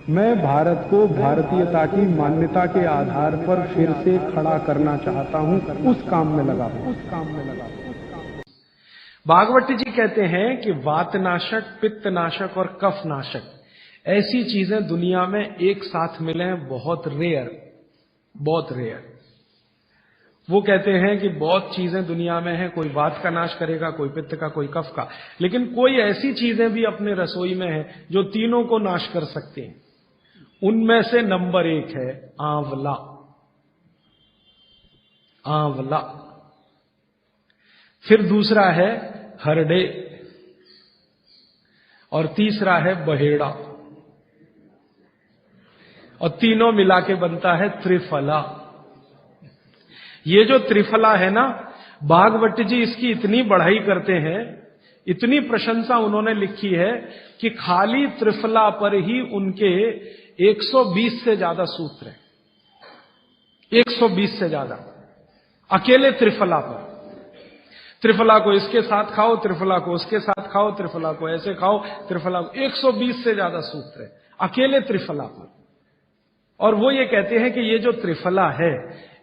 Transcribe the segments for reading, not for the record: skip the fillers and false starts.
मैं भारत को भारतीयता की मान्यता के आधार पर फिर से खड़ा करना चाहता हूं, उस काम में लगा हूं। भागवत जी कहते हैं कि वातनाशक, पित्तनाशक और कफनाशक ऐसी चीजें दुनिया में एक साथ मिले हैं, बहुत रेयर, बहुत रेयर। वो कहते हैं कि बहुत चीजें दुनिया में हैं, कोई वात का नाश करेगा, कोई पित्त का, कोई कफ का, लेकिन कोई ऐसी चीजें भी अपने रसोई में है जो तीनों को नाश कर सकती हैं। उनमें से नंबर 1 है आंवला। आंवला। फिर दूसरा है हरडे और तीसरा है बहेड़ा और तीनों मिला के बनता है त्रिफला। ये जो त्रिफला है ना, भागवत जी इसकी इतनी बढ़ाई करते हैं, इतनी प्रशंसा उन्होंने लिखी है कि खाली त्रिफला पर ही उनके 120 से ज्यादा सूत्र हैं। 120 से ज्यादा अकेले त्रिफला पर। त्रिफला को इसके साथ खाओ, त्रिफला को उसके साथ खाओ, त्रिफला को ऐसे खाओ, त्रिफला को 120 से ज्यादा सूत्र है अकेले त्रिफला पर। और वो ये कहते हैं कि ये जो त्रिफला है,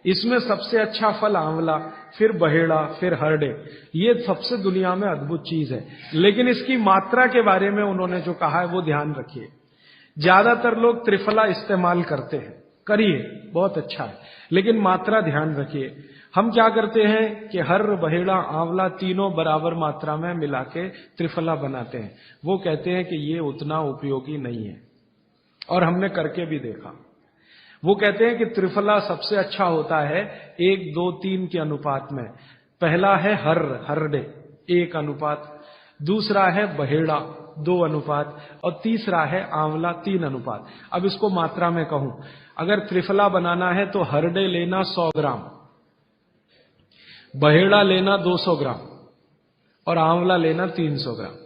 इसमें सबसे अच्छा फल आंवला, फिर बहेड़ा, फिर हरडे। ये सबसे दुनिया में अद्भुत चीज है। लेकिन इसकी मात्रा के बारे में उन्होंने जो कहा है वो ध्यान रखिए। ज्यादातर लोग त्रिफला इस्तेमाल करते हैं, करिए, बहुत अच्छा है, लेकिन मात्रा ध्यान रखिए। हम क्या करते हैं कि हर, बहेड़ा, आंवला तीनों बराबर मात्रा में मिला के त्रिफला बनाते हैं। वो कहते हैं कि ये उतना उपयोगी नहीं है, और हमने करके भी देखा। वो कहते हैं कि त्रिफला सबसे अच्छा होता है 1, 2, 3 के अनुपात में। पहला है हरडे 1 अनुपात, दूसरा है बहेड़ा 2 अनुपात और तीसरा है आंवला 3 अनुपात। अब इसको मात्रा में कहूं, अगर त्रिफला बनाना है तो हरडे लेना 100 ग्राम, बहेड़ा लेना 200 ग्राम और आंवला लेना 300 ग्राम।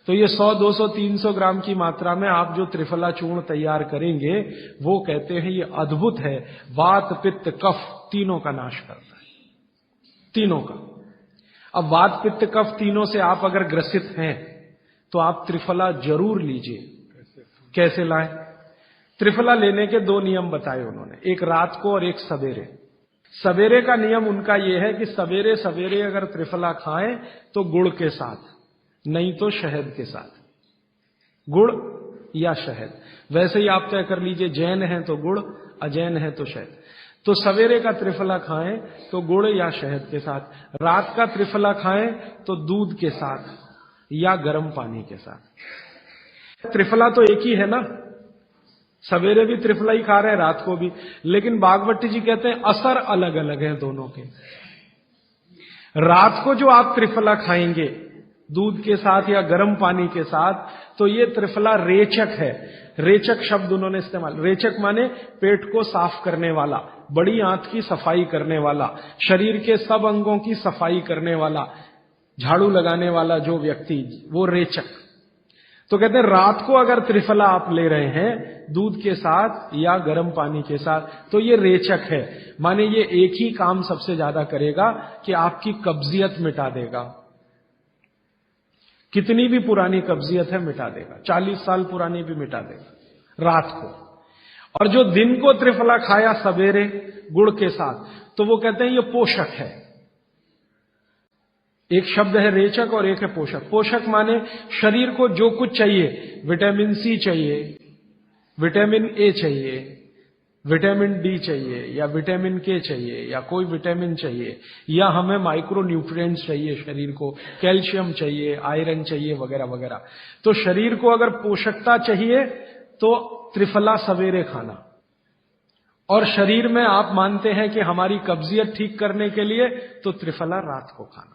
तो ये 100, 200, 300 ग्राम की मात्रा में आप जो त्रिफला चूर्ण तैयार करेंगे, वो कहते हैं ये अद्भुत है, वात, पित्त, कफ तीनों का नाश करता है, तीनों का। अब वात, पित्त, कफ तीनों से आप अगर ग्रसित हैं तो आप त्रिफला जरूर लीजिए। कैसे लाएं? त्रिफला लेने के 2 नियम बताए उन्होंने, एक रात को और एक सवेरे। सवेरे का नियम उनका यह है कि सवेरे सवेरे अगर त्रिफला खाएं तो गुड़ के साथ, नहीं तो शहद के साथ, गुड़ या शहद। वैसे ही आप तय कर लीजिए, जैन है तो गुड़, अजैन है तो शहद। तो सवेरे का त्रिफला खाएं तो गुड़ या शहद के साथ, रात का त्रिफला खाएं तो दूध के साथ या गर्म पानी के साथ। त्रिफला तो एक ही है ना, सवेरे भी त्रिफला ही खा रहे हैं, रात को भी, लेकिन भागवत जी कहते हैं असर अलग अलग है दोनों के। रात को जो आप त्रिफला खाएंगे दूध के साथ या गर्म पानी के साथ, तो ये त्रिफला रेचक है। रेचक शब्द उन्होंने इस्तेमाल, रेचक माने पेट को साफ करने वाला, बड़ी आंत की सफाई करने वाला, शरीर के सब अंगों की सफाई करने वाला, झाड़ू लगाने वाला जो व्यक्ति, वो रेचक। तो कहते हैं रात को अगर त्रिफला आप ले रहे हैं दूध के साथ या गर्म पानी के साथ, तो ये रेचक है, माने ये एक ही काम सबसे ज्यादा करेगा कि आपकी कब्जियत मिटा देगा। कितनी भी पुरानी कब्जियत है मिटा देगा, 40 साल पुरानी भी मिटा देगा रात को। और जो दिन को त्रिफला खाया सवेरे गुड़ के साथ, तो वो कहते हैं ये पोषक है। एक शब्द है रेचक और एक है पोषक। पोषक माने शरीर को जो कुछ चाहिए, विटामिन सी चाहिए, विटामिन ए चाहिए, विटामिन डी चाहिए, या विटामिन के चाहिए, या कोई विटामिन चाहिए, या हमें माइक्रो न्यूट्रिएंट्स चाहिए शरीर को, कैल्शियम चाहिए, आयरन चाहिए, वगैरह वगैरह। तो शरीर को अगर पोषकता चाहिए तो त्रिफला सवेरे खाना, और शरीर में आप मानते हैं कि हमारी कब्जियत ठीक करने के लिए तो त्रिफला रात को खाना।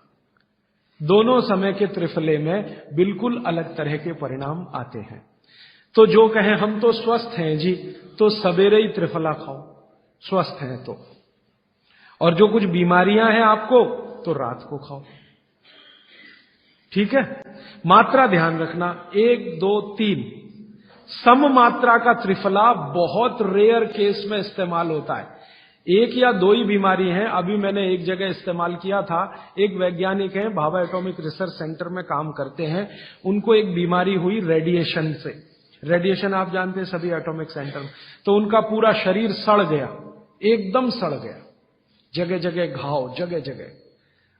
दोनों समय के त्रिफले में बिल्कुल अलग तरह के परिणाम आते हैं। तो जो कहें हम तो स्वस्थ हैं जी, तो सवेरे ही त्रिफला खाओ, स्वस्थ हैं तो। और जो कुछ बीमारियां हैं आपको, तो रात को खाओ, ठीक है। मात्रा ध्यान रखना, 1, 2, 3 सम मात्रा का त्रिफला बहुत रेयर केस में इस्तेमाल होता है। 1 या 2 ही बीमारी हैं। अभी मैंने एक जगह इस्तेमाल किया था, एक वैज्ञानिक हैं, भाभा एटॉमिक रिसर्च सेंटर में काम करते हैं, उनको एक बीमारी हुई रेडिएशन से। रेडिएशन आप जानते हैं सभी एटॉमिक सेंटर में, तो उनका पूरा शरीर सड़ गया, एकदम सड़ गया, जगह जगह घाव, जगह जगह,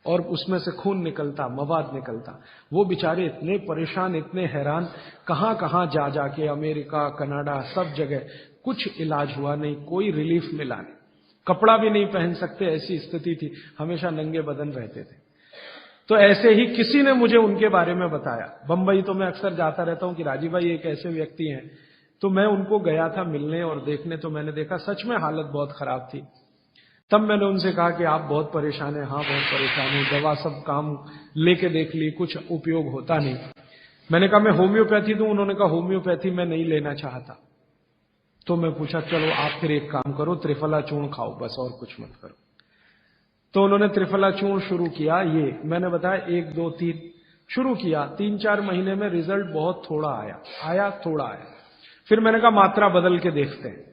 और उसमें से खून निकलता, मवाद निकलता। वो बेचारे इतने परेशान, इतने हैरान, कहां कहां जा जाके, अमेरिका, कनाडा, सब जगह, कुछ इलाज हुआ नहीं, कोई रिलीफ मिला नहीं, कपड़ा भी नहीं पहन सकते, ऐसी स्थिति थी, हमेशा नंगे बदन रहते थे। तो ऐसे ही किसी ने मुझे उनके बारे में बताया। बंबई तो मैं अक्सर जाता रहता हूं कि राजीव भाई एक ऐसे व्यक्ति हैं, तो मैं उनको गया था मिलने और देखने, तो मैंने देखा सच में हालत बहुत खराब थी। तब मैंने उनसे कहा कि आप बहुत परेशान हैं। हाँ बहुत परेशान हूं, दवा सब काम लेके देख ली, कुछ उपयोग होता नहीं। मैंने कहा मैं होम्योपैथी दूं? उन्होंने कहा होम्योपैथी मैं नहीं लेना चाहता। तो मैं पूछा चलो आप फिर एक काम करो, त्रिफला चूर्ण खाओ बस, और कुछ मत करो। तो उन्होंने त्रिफला चूर्ण शुरू किया। ये मैंने बताया 1 2 3 शुरू किया, 3-4 महीने में रिजल्ट बहुत थोड़ा आया, थोड़ा आया। फिर मैंने कहा मात्रा बदल के देखते हैं।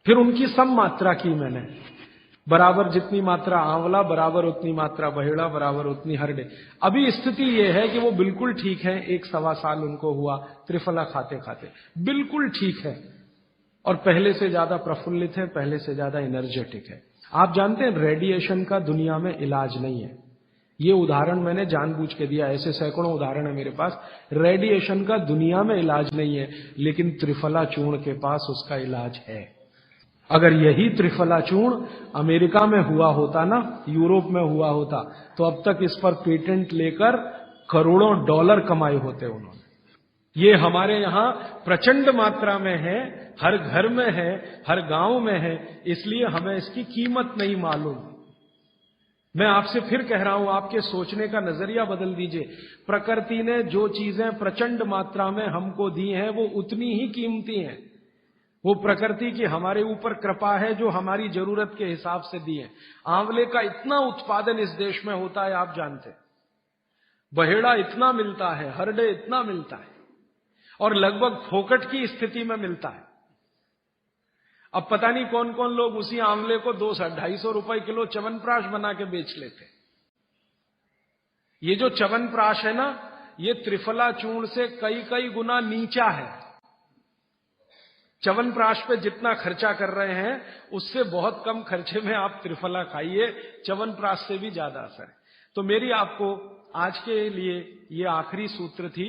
फिर उनकी सम मात्रा की मैंने, बराबर जितनी मात्रा आंवला, बराबर उतनी मात्रा बहेड़ा, बराबर उतनी हरडे। अभी स्थिति यह है कि वो बिल्कुल ठीक है, 1-1.25 साल उनको हुआ त्रिफला खाते खाते, बिल्कुल ठीक है, और पहले से ज्यादा प्रफुल्लित है, पहले से ज्यादा एनर्जेटिक है। आप जानते हैं रेडिएशन का दुनिया में इलाज नहीं है। ये उदाहरण मैंने जानबूझ के दिया, ऐसे सैकड़ों उदाहरण है मेरे पास। रेडिएशन का दुनिया में इलाज नहीं है, लेकिन त्रिफला चूर्ण के पास उसका इलाज है। अगर यही त्रिफला चूर्ण अमेरिका में हुआ होता ना, यूरोप में हुआ होता, तो अब तक इस पर पेटेंट लेकर करोड़ों डॉलर कमाए होते उन्होंने। ये हमारे यहां प्रचंड मात्रा में है, हर घर में है, हर गांव में है, इसलिए हमें इसकी कीमत नहीं मालूम। मैं आपसे फिर कह रहा हूं, आपके सोचने का नजरिया बदल दीजिए। प्रकृति ने जो चीजें प्रचंड मात्रा में हमको दी हैं, वो उतनी ही कीमती हैं। वो प्रकृति की हमारे ऊपर कृपा है, जो हमारी जरूरत के हिसाब से दी है। आंवले का इतना उत्पादन इस देश में होता है, आप जानते हैं। बहेड़ा इतना मिलता है, हरडे इतना मिलता है, और लगभग फोकट की स्थिति में मिलता है। अब पता नहीं कौन कौन लोग उसी आंवले को 200-250 रुपए किलो च्यवनप्राश बना के बेच लेते। ये जो च्यवनप्राश है ना, ये त्रिफला चूर्ण से कई गुना नीचा है। च्यवनप्राश पे जितना खर्चा कर रहे हैं, उससे बहुत कम खर्चे में आप त्रिफला खाइए, च्यवनप्राश से भी ज्यादा असर है। तो मेरी आपको आज के लिए ये आखिरी सूत्र थी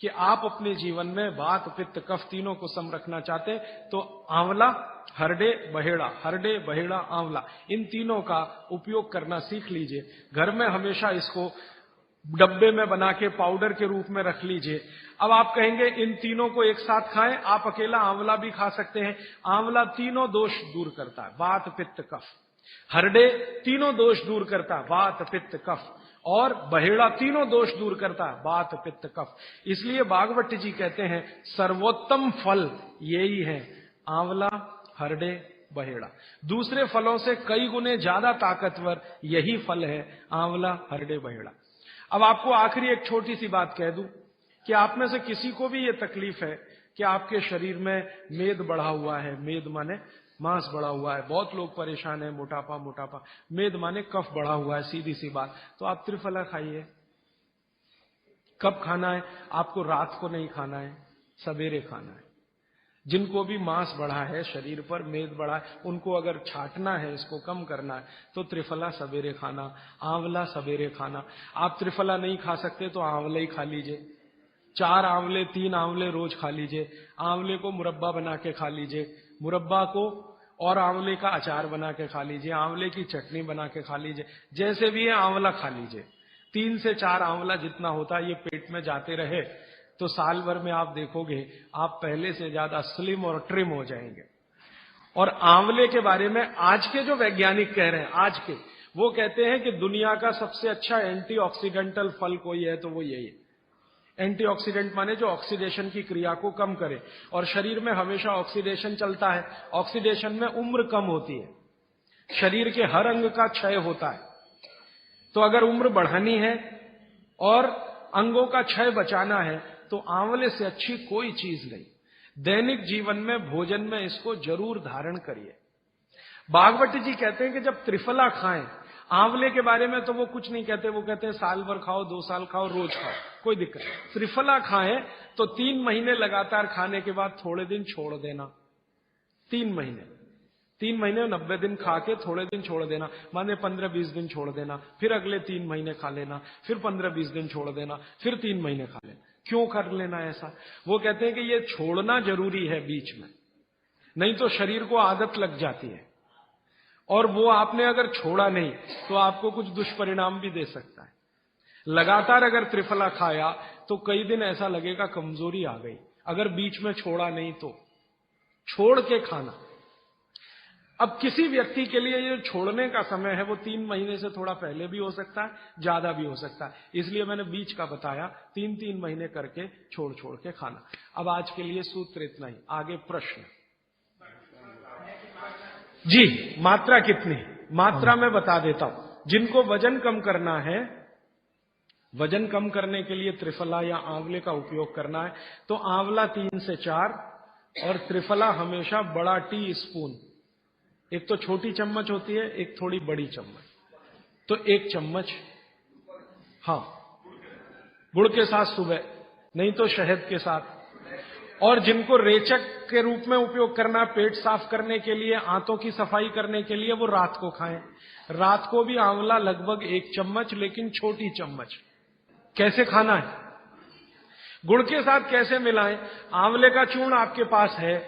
कि आप अपने जीवन में वात, पित्त, कफ तीनों को सम रखना चाहते तो आंवला, हरडे, बहेड़ा, हरडे, बहेड़ा, आंवला, इन तीनों का उपयोग करना सीख लीजिए। घर में हमेशा इसको डब्बे में बना के पाउडर के रूप में रख लीजिए। अब आप कहेंगे इन तीनों को एक साथ खाएं, आप अकेला आंवला भी खा सकते हैं। आंवला तीनों दोष दूर करता है, वात, पित्त, कफ। हरडे तीनों दोष दूर करता है, वात, पित्त, कफ। और बहेड़ा तीनों दोष दूर करता है, वात, पित्त, कफ। इसलिए भागवत जी कहते हैं सर्वोत्तम फल यही है, आंवला, हरडे, बहेड़ा। दूसरे फलों से कई गुने ज्यादा ताकतवर यही फल है, आंवला, हरडे, बहेड़ा। अब आपको आखिरी एक छोटी सी बात कह दूं कि आप में से किसी को भी ये तकलीफ है कि आपके शरीर में मेद बढ़ा हुआ है, मेद माने मांस बढ़ा हुआ है, बहुत लोग परेशान है, मोटापा, मेद माने कफ बढ़ा हुआ है, सीधी सी बात। तो आप त्रिफला खाइए। कब खाना है? आपको रात को नहीं खाना है, सवेरे खाना है। जिनको भी मांस बढ़ा है शरीर पर, मेद बढ़ा है, उनको अगर छाटना है, इसको कम करना है, तो त्रिफला सवेरे खाना, आंवला सवेरे खाना। आप त्रिफला नहीं खा सकते तो आंवला ही खा लीजिए। 4 आंवले, 3 आंवले रोज खा लीजिए। आंवले को मुरब्बा बना के खा लीजिए, मुरब्बा को और आंवले का अचार बना के खा लीजिए, आंवले की चटनी बना के खा लीजिए, जैसे भी है आंवला खा लीजिए। 3 से 4 आंवला जितना होता है, ये पेट में जाते रहे तो साल भर में आप देखोगे आप पहले से ज्यादा स्लिम और ट्रिम हो जाएंगे। और आंवले के बारे में आज के जो वैज्ञानिक कह रहे हैं, आज के, वो कहते हैं कि दुनिया का सबसे अच्छा एंटीऑक्सीडेंटल फल कोई है तो वो यही है। एंटीऑक्सीडेंट माने जो ऑक्सीडेशन की क्रिया को कम करे, और शरीर में हमेशा ऑक्सीडेशन चलता है। ऑक्सीडेशन में उम्र कम होती है, शरीर के हर अंग का क्षय होता है। तो अगर उम्र बढ़ानी है और अंगों का क्षय बचाना है तो आंवले से अच्छी कोई चीज नहीं। दैनिक जीवन में, भोजन में इसको जरूर धारण करिए। भागवत जी कहते हैं कि जब त्रिफला खाएं, आंवले के बारे में तो वो कुछ नहीं कहते, वो कहते हैं साल भर खाओ, 2 साल खाओ, रोज खाओ, कोई दिक्कत नहीं। त्रिफला खाएं तो 3 महीने लगातार खाने के बाद थोड़े दिन छोड़ देना। 3 महीने 90 दिन खा के थोड़े दिन छोड़ देना, माने 15-20 दिन छोड़ देना, फिर अगले 3 महीने खा लेना, फिर 15-20 दिन छोड़ देना, फिर 3 महीने खा लेना। क्यों कर लेना ऐसा? वो कहते हैं कि ये छोड़ना जरूरी है बीच में, नहीं तो शरीर को आदत लग जाती है, और वो आपने अगर छोड़ा नहीं तो आपको कुछ दुष्परिणाम भी दे सकता है। लगातार अगर त्रिफला खाया तो कई दिन ऐसा लगेगा कमजोरी आ गई, अगर बीच में छोड़ा नहीं तो छोड़ के खाना। अब किसी व्यक्ति के लिए ये छोड़ने का समय है वो 3 महीने से थोड़ा पहले भी हो सकता है, ज्यादा भी हो सकता है, इसलिए मैंने बीच का बताया। 3-3 महीने करके छोड़ छोड़ के खाना। अब आज के लिए सूत्र इतना ही, आगे प्रश्न। जी, मात्रा कितनी? मात्रा मैं बता देता हूं। जिनको वजन कम करना है, वजन कम करने के लिए त्रिफला या आंवले का उपयोग करना है तो आंवला 3 से 4 और त्रिफला हमेशा बड़ा टी स्पून, एक तो छोटी चम्मच होती है, एक थोड़ी बड़ी चम्मच, तो 1 चम्मच, हाँ, गुड़ के साथ सुबह, नहीं तो शहद के साथ। और जिनको रेचक के रूप में उपयोग करना, पेट साफ करने के लिए, आंतों की सफाई करने के लिए, वो रात को खाएं। रात को भी आंवला लगभग 1 चम्मच, लेकिन छोटी चम्मच। कैसे खाना है? गुड़ के साथ कैसे मिलाएं? आंवले का चूर्ण आपके पास है,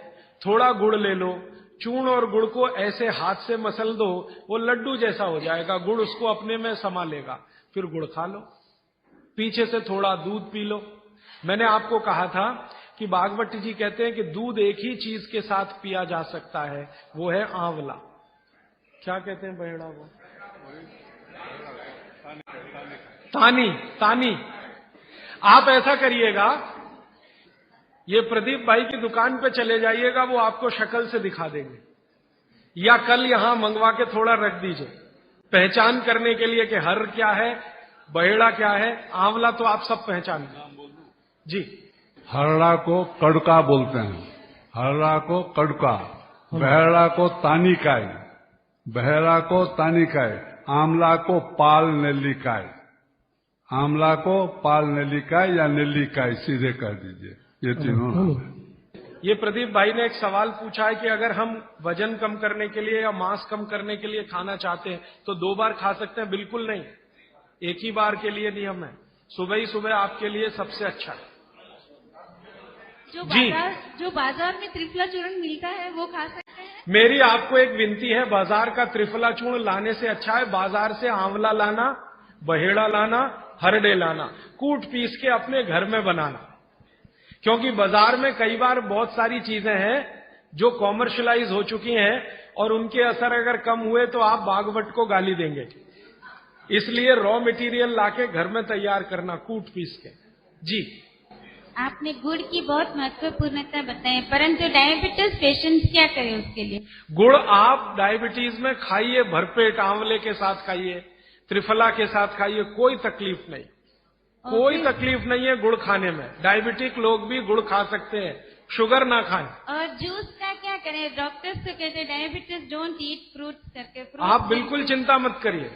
थोड़ा गुड़ ले लो, चूर्ण और गुड़ को ऐसे हाथ से मसल दो, वो लड्डू जैसा हो जाएगा, गुड़ उसको अपने में समा लेगा, फिर गुड़ खा लो। पीछे से थोड़ा दूध पी लो। मैंने आपको कहा था कि भागवत जी कहते हैं कि दूध एक ही चीज के साथ पिया जा सकता है, वो है आंवला। क्या कहते हैं बहेड़ा को? तानी। आप ऐसा करिएगा, ये प्रदीप भाई की दुकान पे चले जाइएगा, वो आपको शक्ल से दिखा देंगे, या कल यहां मंगवा के थोड़ा रख दीजिए पहचान करने के लिए कि हर क्या है, बहेड़ा क्या है, आंवला तो आप सब पहचान जी। हरड़ा को कड़का बोलते हैं, हरड़ा को कड़का, बहेड़ा को तानिकाय, बहेड़ा को तानिकाय, आंवला को पाल नेल्लिकाय, आंवला को पाल नेल्लिकाय या नेल्लिकाय सीधे कर दीजिए, ये तीनों। ये प्रदीप भाई ने एक सवाल पूछा है कि अगर हम वजन कम करने के लिए या मांस कम करने के लिए खाना चाहते हैं तो 2 बार खा सकते हैं? बिल्कुल नहीं, एक ही बार के लिए नियम है, सुबह ही सुबह आपके लिए सबसे अच्छा है। जो बाजार में त्रिफला चूर्ण मिलता है वो खा सकते हैं? मेरी आपको एक विनती है, बाजार का त्रिफला चूर्ण लाने से अच्छा है बाजार से आंवला लाना, बहेड़ा लाना, हरड़े लाना, कूट पीस के अपने घर में बनाना। क्योंकि बाजार में कई बार बहुत सारी चीजें हैं जो कॉमर्शलाइज हो चुकी हैं और उनके असर अगर कम हुए तो आप भागवत को गाली देंगे। इसलिए रॉ मटेरियल लाके घर में तैयार करना, कूट पीस के। जी, आपने गुड़ की बहुत महत्वपूर्णता बताई, परंतु डायबिटीज पेशेंट्स क्या करें उसके लिए? गुड़ आप डायबिटीज में खाइए, भरपेट आंवले के साथ खाइए, त्रिफला के साथ खाइए, कोई तकलीफ नहीं, कोई तकलीफ नहीं है गुड़ खाने में। डायबिटिक लोग भी गुड़ खा सकते हैं, शुगर ना खाएं। और जूस का क्या करें? डॉक्टर्स तो कहते हैं डायबिटीज डोंट ईट फ्रूट्स करके। आप बिल्कुल चिंता मत करिए,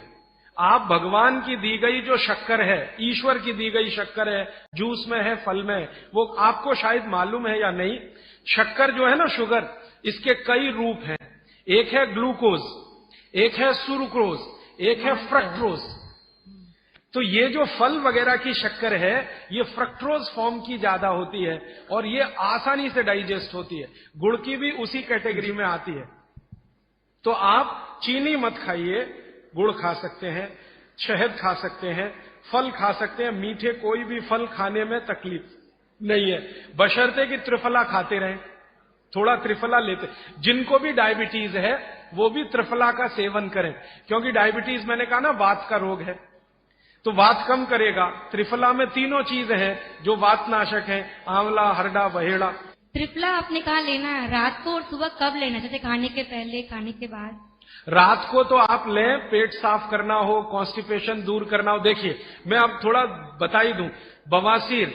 आप भगवान की दी गई जो शक्कर है, ईश्वर की दी गई शक्कर है, जूस में है, फल में है, वो आपको शायद मालूम है या नहीं, शक्कर जो है ना, शुगर, इसके कई रूप हैं। एक है ग्लूकोज, एक है सुक्रोज, एक है फ्रक्टोज। तो ये जो फल वगैरह की शक्कर है, ये फ्रक्टोज फॉर्म की ज्यादा होती है और ये आसानी से डाइजेस्ट होती है। गुड़ की भी उसी कैटेगरी में आती है। तो आप चीनी मत खाइए, गुड़ खा सकते हैं, शहद खा सकते हैं, फल खा सकते हैं। मीठे कोई भी फल खाने में तकलीफ नहीं है, बशर्ते कि त्रिफला खाते रहें, थोड़ा त्रिफला लेते। जिनको भी डायबिटीज है वो भी त्रिफला का सेवन करें, क्योंकि डायबिटीज मैंने कहा ना वात का रोग है, तो वात कम करेगा। त्रिफला में तीनों चीज हैं जो वात नाशक हैं, आंवला, हरड़ा, बहेड़ा। त्रिफला आपने कहा लेना है रात को और सुबह कब लेना? जैसे खाने के पहले, खाने के बाद? रात को तो आप लें, पेट साफ करना हो, कॉन्स्टिपेशन दूर करना हो। देखिए, मैं अब थोड़ा बता ही दूं, बवासीर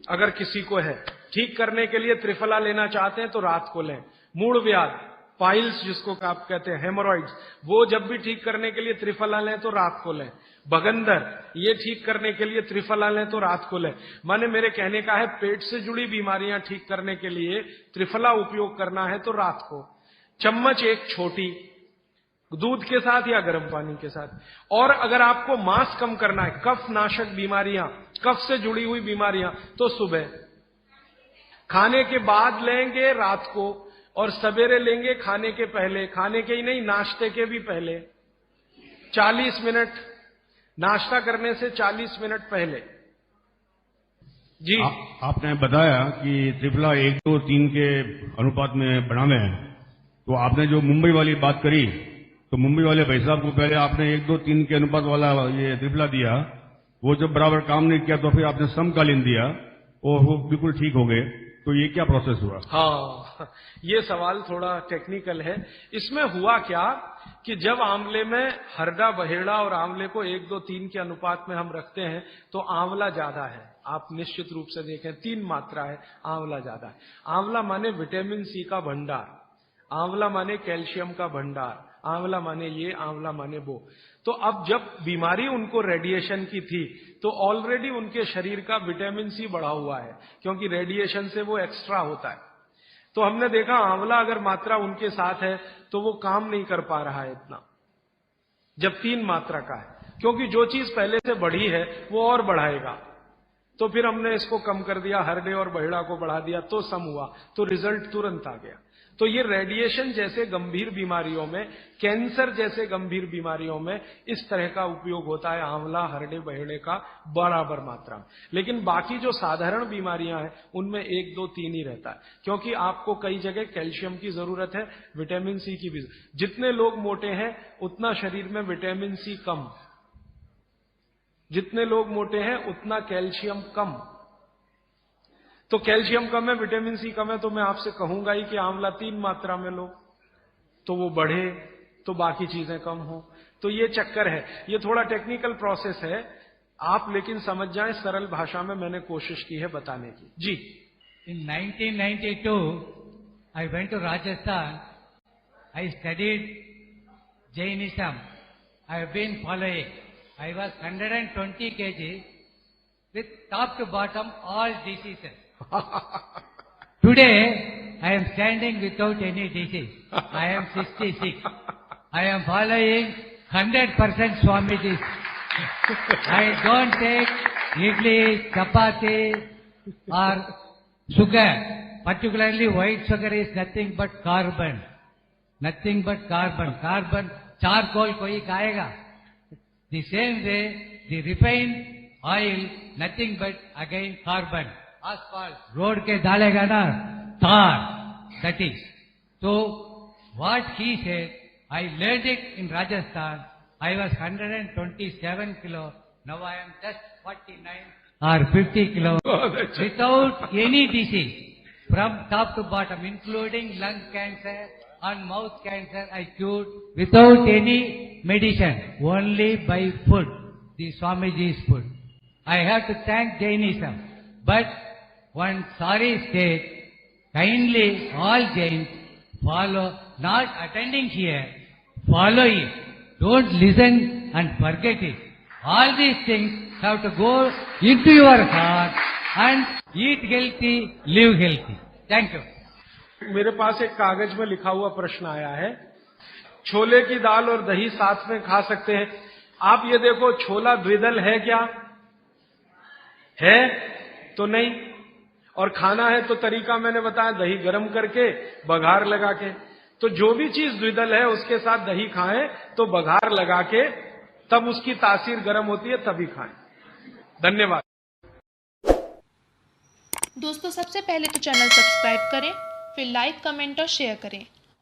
अगर किसी को है, ठीक करने के लिए त्रिफला लेना चाहते हैं तो रात को लें। मूढ़ व्याध पाइल्स जिसको आप कहते हैं, हेमोरॉइड्स, वो जब भी ठीक करने के लिए त्रिफला लें तो रात को लें। बगंदर, ये ठीक करने के लिए त्रिफला लें तो रात को लें। माने मेरे कहने का है, पेट से जुड़ी बीमारियां ठीक करने के लिए त्रिफला उपयोग करना है तो रात को। चम्मच एक छोटी, दूध के साथ या गर्म पानी के साथ। और अगर आपको मांस कम करना है, कफ नाशक बीमारियां, कफ से जुड़ी हुई बीमारियां, तो सुबह खाने के बाद लेंगे रात को, और सवेरे लेंगे खाने के पहले, खाने के ही नहीं नाश्ते के भी पहले 40 मिनट, नाश्ता करने से 40 मिनट पहले। जी आपने बताया कि त्रिफला 1, 2, 3 के अनुपात में बनाना है, तो आपने जो मुंबई वाली बात करी, तो मुंबई वाले भाई साहब को पहले आपने 1, 2, 3 के अनुपात वाला ये त्रिफला दिया, वो जब बराबर काम नहीं किया तो फिर आपने समकालीन दिया और वो बिल्कुल ठीक हो गए। तो ये क्या प्रोसेस हुआ? हाँ, ये सवाल थोड़ा टेक्निकल है। इसमें हुआ क्या कि जब आंवले में हरड़ा बहेड़ा और आंवले को 1, 2, 3 के अनुपात में हम रखते हैं तो आंवला ज्यादा है। आप निश्चित रूप से देखें 3 मात्रा है, आंवला ज्यादा है। आंवला माने विटामिन सी का भंडार, आंवला माने कैल्शियम का भंडार, आंवला माने ये, आंवला माने वो। तो अब जब बीमारी उनको रेडिएशन की थी तो ऑलरेडी उनके शरीर का विटामिन सी बढ़ा हुआ है, क्योंकि रेडिएशन से वो एक्स्ट्रा होता है। तो हमने देखा आंवला अगर मात्रा उनके साथ है तो वो काम नहीं कर पा रहा है इतना, जब 3 मात्रा का है, क्योंकि जो चीज पहले से बढ़ी है वो और बढ़ाएगा। तो फिर हमने इसको कम कर दिया, हरडे और बहेड़ा को बढ़ा दिया, तो सम हुआ, तो रिजल्ट तुरंत आ गया। तो ये रेडिएशन जैसे गंभीर बीमारियों में, कैंसर जैसे गंभीर बीमारियों में इस तरह का उपयोग होता है आंवला, हरडे बहेड़े का बराबर मात्रा में। लेकिन बाकी जो साधारण बीमारियां हैं उनमें 1, 2, 3 ही रहता है, क्योंकि आपको कई जगह कैल्शियम की जरूरत है, विटामिन सी की भी। जितने लोग मोटे हैं उतना शरीर में विटामिन सी कम, जितने लोग मोटे हैं उतना कैल्शियम कम। तो कैल्शियम कम है, विटामिन सी कम है, तो मैं आपसे कहूंगा ही कि आंवला 3 मात्रा में लो तो वो बढ़े, तो बाकी चीजें कम हो। तो ये चक्कर है, ये थोड़ा टेक्निकल प्रोसेस है, आप लेकिन समझ जाएं, सरल भाषा में मैंने कोशिश की है बताने की। जी। In 1992, I went to Rajasthan. I studied Jainism. I have been following. I was 120 kg with top to bottom all diseases. Today, I am standing without any disease. I am 66. I am following 100% Swamiji's. I don't take idli, chapati or sugar. Particularly white sugar is nothing but carbon. Nothing but carbon. Carbon, charcoal koi खाएगा. The same way, the refined oil, nothing but again carbon. Asphalt, road के डालेगा ना, tar, that is. So, what he said, I learned it in Rajasthan. I was 127 kilo. Now I am just 49 or 50 kilo. Without any disease, from top to bottom, including lung cancer and mouth cancer, I cured without any medicine, only by food, the Swamiji's food. I have to thank Jainism. But one sorry state, kindly all Jains follow, not attending here, follow it. Don't listen and forget it. All these things have to go into your heart and eat healthy, live healthy. Thank you. मेरे पास एक कागज में लिखा हुआ प्रश्न आया है, छोले की दाल और दही साथ में खा सकते हैं? आप ये देखो, छोला द्विदल है क्या? है तो नहीं। और खाना है तो तरीका मैंने बताया, दही गर्म करके बघार लगा के। तो जो भी चीज द्विदल है उसके साथ दही खाएं तो बघार लगा के, तब उसकी तासीर गर्म होती है, तभी खाएं। धन्यवाद। दोस्तों, सबसे पहले तो चैनल सब्सक्राइब करें, फिर लाइक, कमेंट और शेयर करें